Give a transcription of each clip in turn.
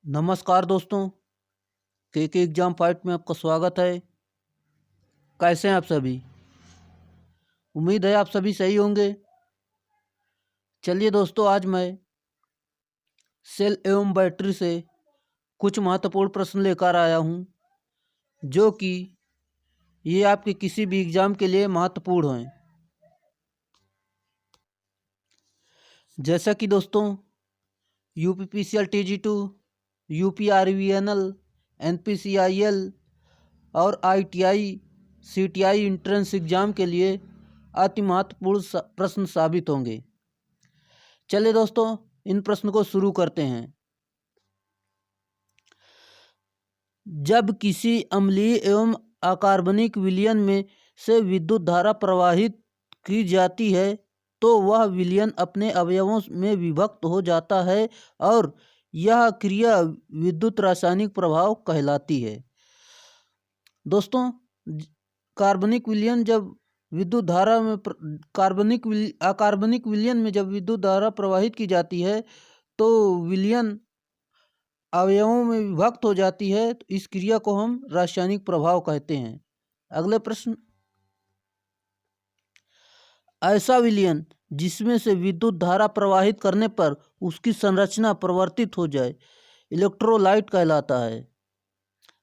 नमस्कार दोस्तों, के एग्जाम फाइट में आपका स्वागत है। कैसे हैं आप सभी? उम्मीद है आप सभी सही होंगे। चलिए दोस्तों, आज मैं सेल एवं बैटरी से कुछ महत्वपूर्ण प्रश्न लेकर आया हूं, जो कि ये आपके किसी भी एग्जाम के लिए महत्वपूर्ण हैं। जैसा कि दोस्तों यूपीपीसीएल TG2, UPRVNL, NPCIL और ITI CTI इंट्रेंस एग्जाम के लिए अति महत्वपूर्ण प्रश्न साबित होंगे। चलिए दोस्तों, इन प्रश्न को शुरू करते हैं। जब किसी अम्लीय एवं अकार्बनिक विलयन में से विद्युत धारा प्रवाहित की जाती है तो वह विलयन अपने अवयवों में विभक्त हो जाता है और यह क्रिया विद्युत रासायनिक प्रभाव कहलाती है। दोस्तों, कार्बनिक विलयन जब विद्युत धारा में अकार्बनिक विलयन में जब विद्युत धारा प्रवाहित की जाती है तो विलयन अवयवों में विभक्त हो जाती है, तो इस क्रिया को हम रासायनिक प्रभाव कहते हैं। अगले प्रश्न, ऐसा विलयन जिसमें से विद्युत धारा प्रवाहित करने पर उसकी संरचना परिवर्तित हो जाए इलेक्ट्रोलाइट कहलाता है।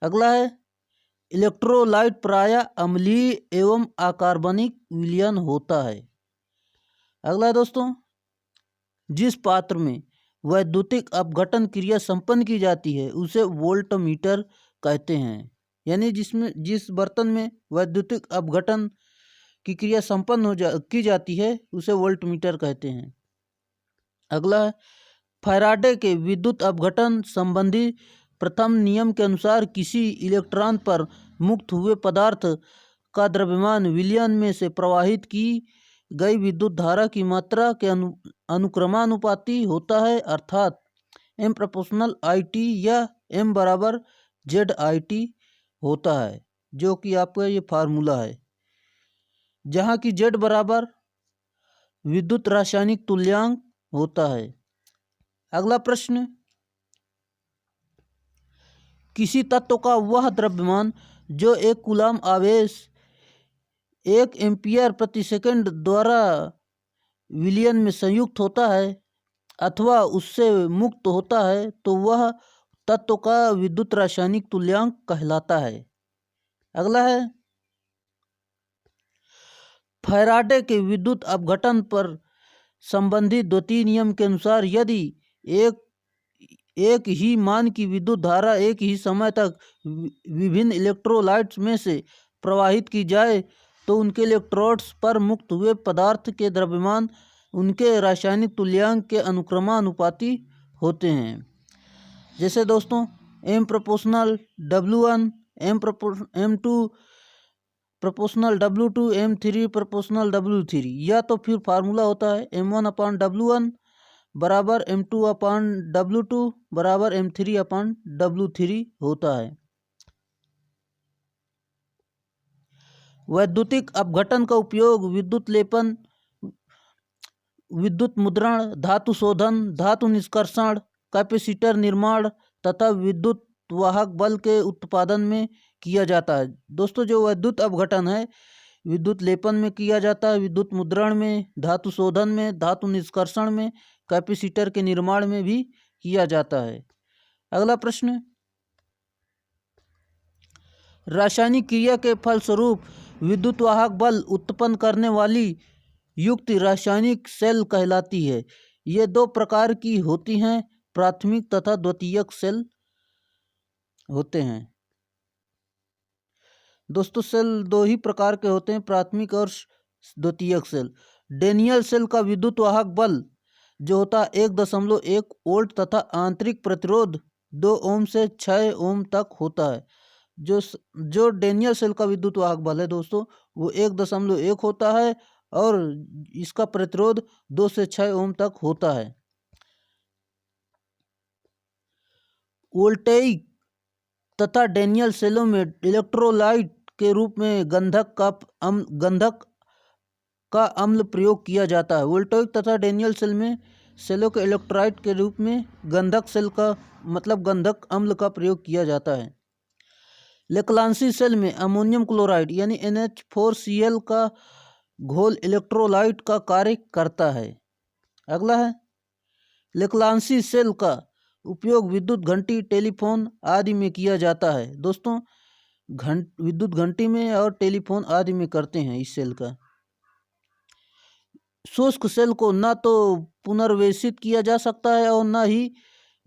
अगला है, इलेक्ट्रोलाइट प्रायः अम्लीय एवं अकार्बनिक विलयन होता है। अगला है दोस्तों, जिस पात्र में वैद्युतिक अपघटन क्रिया संपन्न की जाती है उसे वोल्टमीटर कहते हैं। यानी जिस बर्तन में वैद्युतिक अपघटन की क्रिया संपन्न की जाती है उसे वोल्टमीटर कहते हैं। अगला है, फैराडे के विद्युत अपघटन संबंधी प्रथम नियम के अनुसार किसी इलेक्ट्रॉन पर मुक्त हुए पदार्थ का द्रव्यमान विलयन में से प्रवाहित की गई विद्युत धारा की मात्रा के अनुक्रमानुपाती होता है, अर्थात M/IT या M = ZIT होता है, जो कि आपका ये फार्मूला है, जहाँ की Z बराबर विद्युत रासायनिक तुल्यांक होता है। अगला प्रश्न, किसी तत्व का वह द्रव्यमान जो एक कूलाम आवेश 1 एम्पीयर प्रति सेकंड द्वारा विलयन में संयुक्त होता है अथवा उससे मुक्त होता है तो वह तत्व का विद्युत रासायनिक तुल्यांक कहलाता है। अगला है, फैराडे के विद्युत अपघटन पर संबंधित द्वितीय नियम के अनुसार यदि एक ही मान की विद्युत धारा एक ही समय तक विभिन्न इलेक्ट्रोलाइट्स में से प्रवाहित की जाए तो उनके इलेक्ट्रोड्स पर मुक्त हुए पदार्थ के द्रव्यमान उनके रासायनिक तुल्यांक के अनुक्रमानुपाती होते हैं। जैसे दोस्तों M/W1, M2/W2, M3/W3, या तो फिर फार्मूला होता है M1/W1 बराबर M2/W2 बराबर M3/W3 होता है। वैद्युतिक अपघटन का उपयोग विद्युत लेपन, विद्युत मुद्रण, धातु शोधन, धातु निष्कर्षण, कैपेसिटर निर्माण तथा विद्युत वाहक बल के उत्पादन में किया जाता है। दोस्तों, जो विद्युत अपघटन है विद्युत लेपन में किया जाता है, विद्युत मुद्रण में, धातु शोधन में, धातु निष्कर्षण में, कैपेसिटर के निर्माण में भी किया जाता है। अगला प्रश्न, रासायनिक क्रिया के फलस्वरूप विद्युत वाहक बल उत्पन्न करने वाली युक्ति रासायनिक सेल कहलाती है। ये दो प्रकार की होती हैं, प्राथमिक तथा द्वितीयक सेल होते हैं। दोस्तों, सेल दो ही प्रकार के होते हैं, प्राथमिक और द्वितीयक सेल। डेनियल सेल का विद्युत वाहक बल जो होता है 1.1 वोल्ट तथा आंतरिक प्रतिरोध 2 ओम से 6 ओम तक होता है। जो डेनियल सेल का विद्युत वाहक बल है दोस्तों वो 1.1 होता है और इसका प्रतिरोध 2 से 6 ओम तक होता है। वोल्टेइक तथा डेनियल सेलों में इलेक्ट्रोलाइट के रूप में गंधक का अम्ल प्रयोग किया जाता है। वोल्टेइक तथा डेनियल सेल में सेलों के इलेक्ट्रोलाइट के रूप में गंधक सेल का मतलब गंधक अम्ल का प्रयोग किया जाता है। लेक्लांसी सेल में अमोनियम क्लोराइड यानी NH4Cl का घोल इलेक्ट्रोलाइट का कार्य करता है। अगला है, लेक्लांसी सेल का उपयोग विद्युत घंटी, टेलीफोन आदि में किया जाता है। दोस्तों, विद्युत घंटी में और टेलीफोन आदि में करते हैं इस सेल का। शुष्क सेल को ना तो पुनर्वेशित किया जा सकता है और ना ही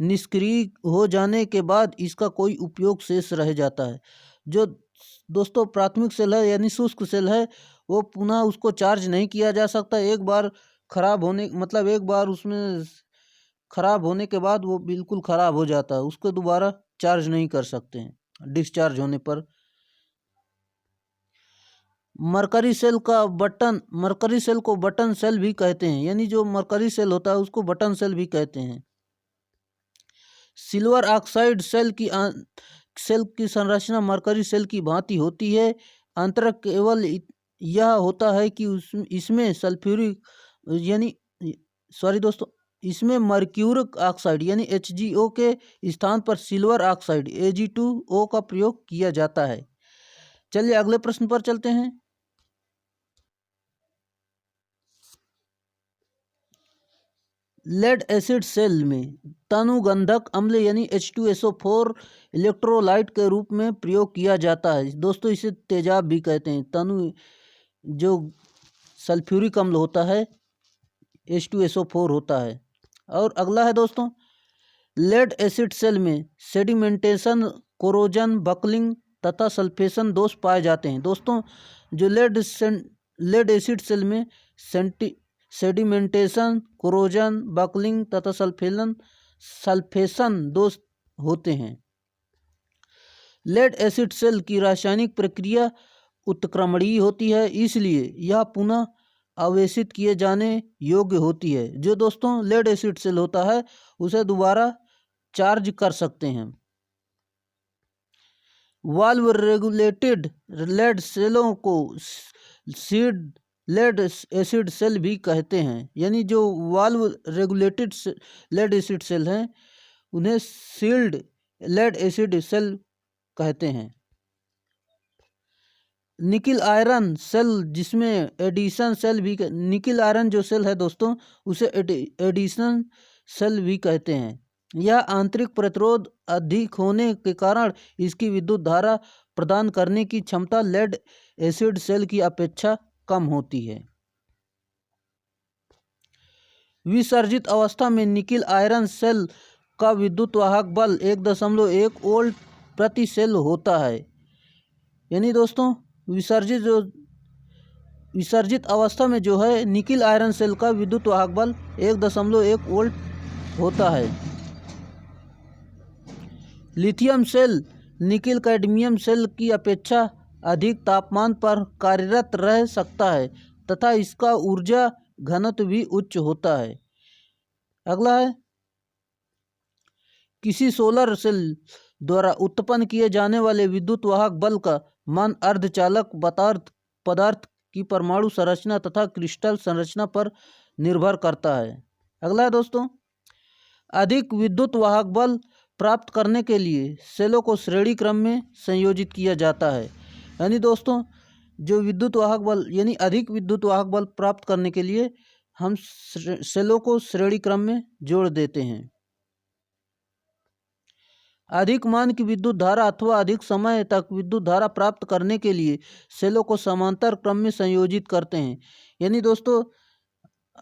निष्क्रिय हो जाने के बाद इसका कोई उपयोग शेष रह जाता है। जो दोस्तों प्राथमिक सेल है यानी शुष्क सेल है, वो पुनः उसको चार्ज नहीं किया जा सकता। एक बार खराब होने मतलब एक बार उसमें खराब होने के बाद वो बिल्कुल खराब हो जाता है, उसको दोबारा चार्ज नहीं कर सकते हैं डिस्चार्ज होने पर। मरकरी सेल को बटन सेल भी कहते हैं, यानी जो मरकरी सेल होता है उसको बटन सेल भी कहते हैं। सिल्वर ऑक्साइड सेल की संरचना मरकरी सेल की भांति होती है। अंतर केवल यह होता है कि इसमें सल्फ्यूरिक यानी इसमें मर्क्यूरिक ऑक्साइड यानी HgO के स्थान पर सिल्वर ऑक्साइड Ag2O का प्रयोग किया जाता है। चलिए अगले प्रश्न पर चलते हैं। लेड एसिड सेल में तनुगंधक अम्ल यानी H2SO4 इलेक्ट्रोलाइट के रूप में प्रयोग किया जाता है। दोस्तों, इसे तेजाब भी कहते हैं। तनु जो सल्फ्यूरिक अम्ल होता है H2SO4 होता है। और अगला है दोस्तों, लेड एसिड सेल में सेडिमेंटेशन, कोरोजन, बकलिंग तथा सल्फेशन दोष पाए जाते हैं। दोस्तों, जो लेड एसिड सेल में सेडिमेंटेशन, कोरोजन, बकलिंग तथा सल्फेशन दोष होते हैं। लेड एसिड सेल की रासायनिक प्रक्रिया उत्क्रमणीय होती है, इसलिए यह पुनः आवेशित किए जाने योग्य होती है। जो दोस्तों लेड एसिड सेल होता है उसे दोबारा चार्ज कर सकते हैं। वाल्व रेगुलेटेड लेड सेलों को सीड लेड एसिड सेल भी कहते हैं, यानी जो valve regulated lead acid cell हैं उन्हें सील्ड लेड एसिड सेल कहते हैं। निकिल आयरन सेल जिसमें एडिशन सेल भी निकिल आयरन जो सेल है दोस्तों उसे एडिशन सेल भी कहते हैं। यह आंतरिक प्रतिरोध अधिक होने के कारण इसकी विद्युत धारा प्रदान करने की क्षमता लेड एसिड सेल की अपेक्षा कम होती है। विसर्जित अवस्था में निकिल आयरन सेल का विद्युत वाहक बल 1.1 वोल्ट प्रति सेल होता है। यानी दोस्तों विसर्जित अवस्था में जो है निकिल आयरन सेल का विद्युत वाहक बल 1.1 वोल्ट होता है। Lithium cell nickel cadmium cell की अपेक्षा अधिक तापमान पर कार्यरत रह सकता है तथा इसका ऊर्जा घनत्व भी उच्च होता है। अगला है, किसी सोलर सेल द्वारा उत्पन्न किए जाने वाले विद्युत वाहक बल का मान अर्धचालक पदार्थ की परमाणु संरचना तथा क्रिस्टल संरचना पर निर्भर करता है। अगला है दोस्तों, अधिक विद्युत वाहक बल प्राप्त करने के लिए सेलों को श्रेणी क्रम में संयोजित किया जाता है। यानी दोस्तों जो विद्युत वाहक बल यानी अधिक विद्युत वाहक बल प्राप्त करने के लिए हम सेलों को श्रेणी क्रम में जोड़ देते हैं। अधिक मान की विद्युत धारा अथवा अधिक समय तक विद्युत धारा प्राप्त करने के लिए सेलों को समांतर क्रम में संयोजित करते हैं। यानी दोस्तों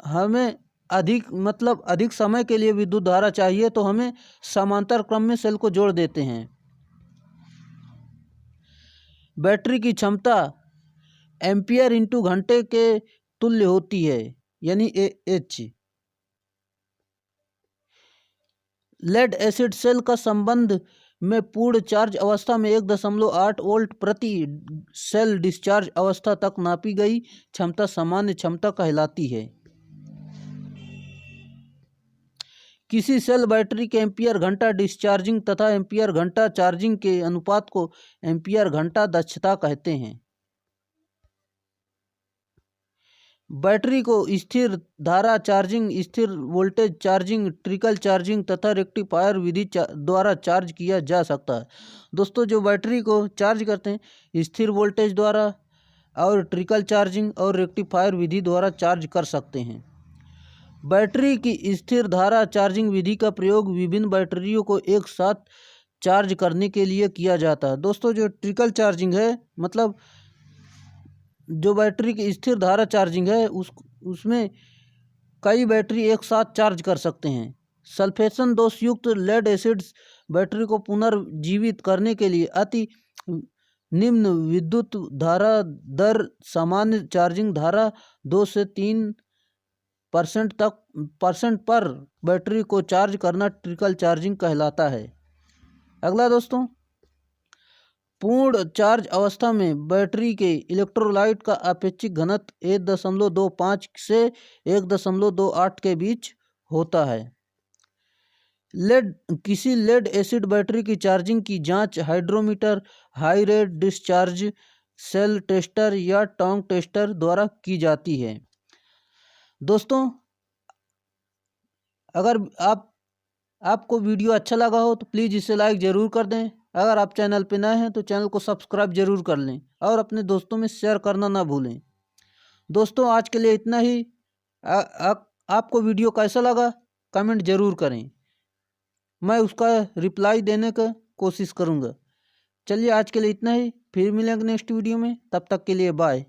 हमें अधिक समय के लिए विद्युत धारा चाहिए तो हमें समांतर क्रम में सेल को जोड़ देते हैं। बैटरी की क्षमता एम्पियर इंटू घंटे के तुल्य होती है, यानी AH। लेड एसिड सेल का संबंध में पूर्ण चार्ज अवस्था में 1.8 वोल्ट प्रति सेल डिस्चार्ज अवस्था तक नापी गई क्षमता सामान्य क्षमता कहलाती है। किसी सेल बैटरी के एम्पियर घंटा डिस्चार्जिंग तथा एम्पियर घंटा चार्जिंग के अनुपात को एम्पियर घंटा दक्षता कहते हैं। बैटरी को स्थिर धारा चार्जिंग, स्थिर वोल्टेज चार्जिंग, ट्रिकल चार्जिंग तथा रेक्टिफायर विधि द्वारा चार्ज किया जा सकता है। दोस्तों, जो बैटरी को चार्ज करते हैं स्थिर वोल्टेज द्वारा और ट्रिकल चार्जिंग और रेक्टिफायर विधि द्वारा चार्ज कर सकते हैं। बैटरी की स्थिर धारा चार्जिंग विधि का प्रयोग विभिन्न बैटरियों को एक साथ चार्ज करने के लिए किया जाता है। दोस्तों, जो ट्रिकल चार्जिंग है मतलब जो बैटरी की स्थिर धारा चार्जिंग है उसमें कई बैटरी एक साथ चार्ज कर सकते हैं। सल्फेशन दोषयुक्त लेड एसिड्स बैटरी को पुनर्जीवित करने के लिए अति निम्न विद्युत धारा दर, सामान्य चार्जिंग धारा 2 से 3% पर बैटरी को चार्ज करना ट्रिकल चार्जिंग कहलाता है। अगला दोस्तों, पूर्ण चार्ज अवस्था में बैटरी के इलेक्ट्रोलाइट का अपेक्षित घनत्व 1.25 से 1.28 के बीच होता है। किसी लेड एसिड बैटरी की चार्जिंग की जांच hydrometer, high rate discharge cell tester या टोंग टेस्टर द्वारा की जाती है। दोस्तों, अगर आपको वीडियो अच्छा लगा हो तो प्लीज़ इसे लाइक ज़रूर कर दें। अगर आप चैनल पे नए हैं तो चैनल को सब्सक्राइब जरूर कर लें और अपने दोस्तों में शेयर करना ना भूलें। दोस्तों, आज के लिए इतना ही। आपको वीडियो कैसा लगा कमेंट ज़रूर करें, मैं उसका रिप्लाई देने का कोशिश करूँगा। चलिए, आज के लिए इतना ही, फिर मिलेंगे नेक्स्ट वीडियो में, तब तक के लिए बाय।